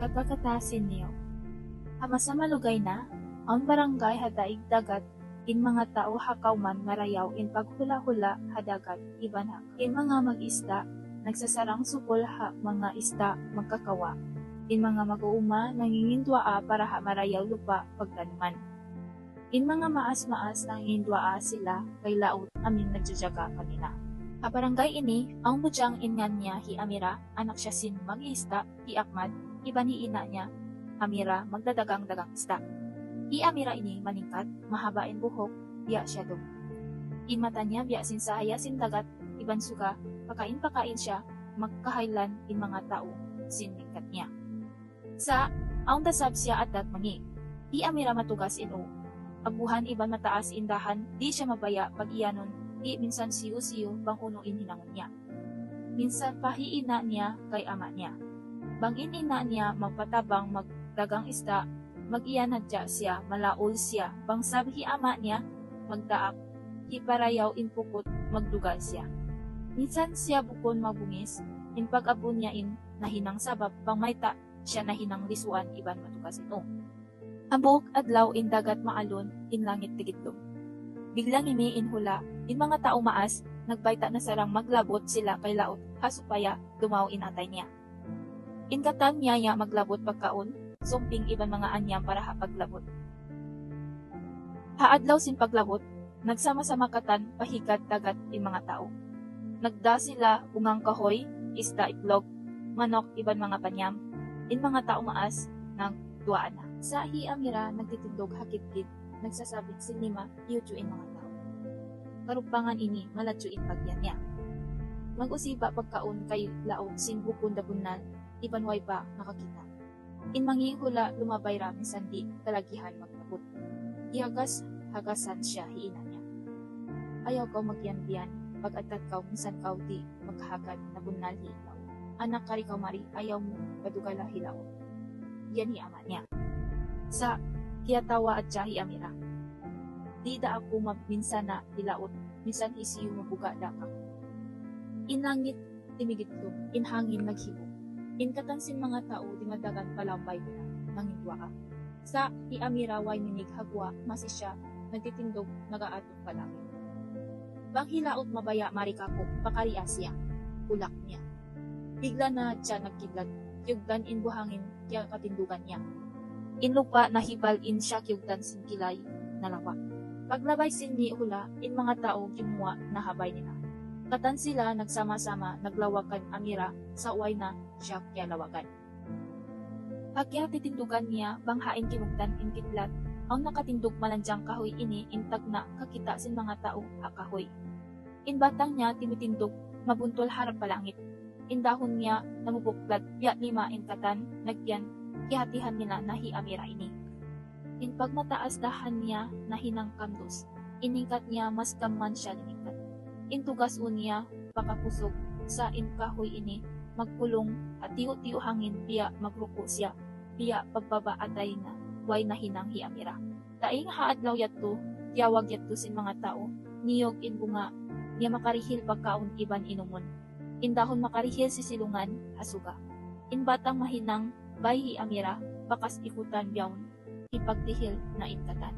Pagkakatasin niyo. Amasa malugay na, ang barangay hadaig dagat, in mga tao hakaw man marayaw in paghula-hula hadagat iban hak. In mga mag-isda, nagsasarang sukol ha mga isda magkakawa. In mga mag-uuma, nangingindwaa para ha marayaw lupa pagtanuman. In mga maas-maas nangingindwaa sila kay laot amin nagjajaga kanila. A barangay ini, ang budyang ingan niya hi Amira, anak siya sin mag-isda, hi Ahmad, iban hi ina niya, Amira, magdadagang-dagang isda. I Amira ini maningkat, mahabain buhok, biya siya dong. In mata niya, biya sin sahaya sin dagat, iban suka, pakain-pakain siya, magkahaylan in mga tao, sin ningkat niya. Sa, aung dasab siya at dat mangi. I Amira matugas ino. Abuhan iban mataas indahan, di siya mabaya pag iyanon, di minsan siyo-siyo bang unuin hinangon niya. Minsan pahiina niya kay ama niya. Bangin ina niya magpatabang magdagang isda, mag-iyanadya siya, malaol siya, bang sabi ama niya, magdaak, hiparayaw inpukot, magdugal siya. Minsan siya bukon magbungis, in pag-abon niya in nahinang sabab, bang mayta siya nahinang lisuan iban matukas ito. Ambok adlaw in dagat maalon, in langit tigidlom. Biglang imi in hula, in mga tao maas, nagbayta na sarang maglabot sila kay laot, hasupaya, dumaw inatay niya. In katan niya maglabot pagkaon, sumping iban mga anyam para hapaglabot. Haadlaw sin paglabot, nagsama-sama katan pahikat dagat in mga tao. Nagda sila ungang kahoy, isda itlog, manok iban mga panyam, in mga tao maas, nang duaan na. Sa hi Amira nagtitindog hakit-kit, nagsasabit sin lima, yujuin mga tao. Karupangan ini, malatsuin pagyan niya. Mag-usiba pagkaon kay laot sin bukon dabunan, iban way pa nakakita. In manghihula lumabay rami sandi, kalagihan maglabot. Hagasan siya hiina niya. Ayaw kaw magyan-biyan, pag-atat kaw minsan kaw di maghagad na bunal hilaw. Anak kari kaw mari, ayaw mo padugala hilaw. Yan hi ama niya. Sa kiyatawa at siya hi Amira. Di da ako minsan na hilaot, minsan isiyo mabuga da ka. Inangit timigitlo, inhangin naghibok. In katansin mga tao di madagan palambay nila, nangindwa ka. Sa hi Amira way minig hagwa, masisya, nagtitindog, nagaatong palangit. Bang hilaot mabaya marikako, pakariya siya, ulak niya. Bigla na siya nagkidlat, kyugdan in buhangin, kaya katindugan niya. In lupa nahibal in siya kyugdan sin kilay, nalawa. Paglabay sin ni hula, in mga tao kimwa na habay nila. Katan sila nagsama-sama naglawakan Amira sa uway na siya kaya lawagan. Pagkaya titindugan niya banghain kimugdan in kitlat, ang nakatindog malandyang kahoy ini intag na kakita sin mga tao akahoy. In batang niya timitindog mabuntol harap palangit. In dahon niya namubuklat biya lima in katan nagyan kihatihan nila nahi Amira ini. In pagmataas dahan niya nahinang kandos, iningkat niya mas kaman siya liningkat. Intugas unya, pakapusog, sa inkahoy ini, magpulong at tiyo-tiyo hangin, biya magruko siya, biya pagbaba atay na, way nahinang hi Amira. Daing haadlaw yatto, tiyawag yatto sin mga tao, niyog in bunga, niya makarihil pagkaon iban inumon. Indahon makarihil si silungan, hasuga. In batang mahinang, bay hi Amira, bakas ikutan biyawn, ipagtihil na inkatan.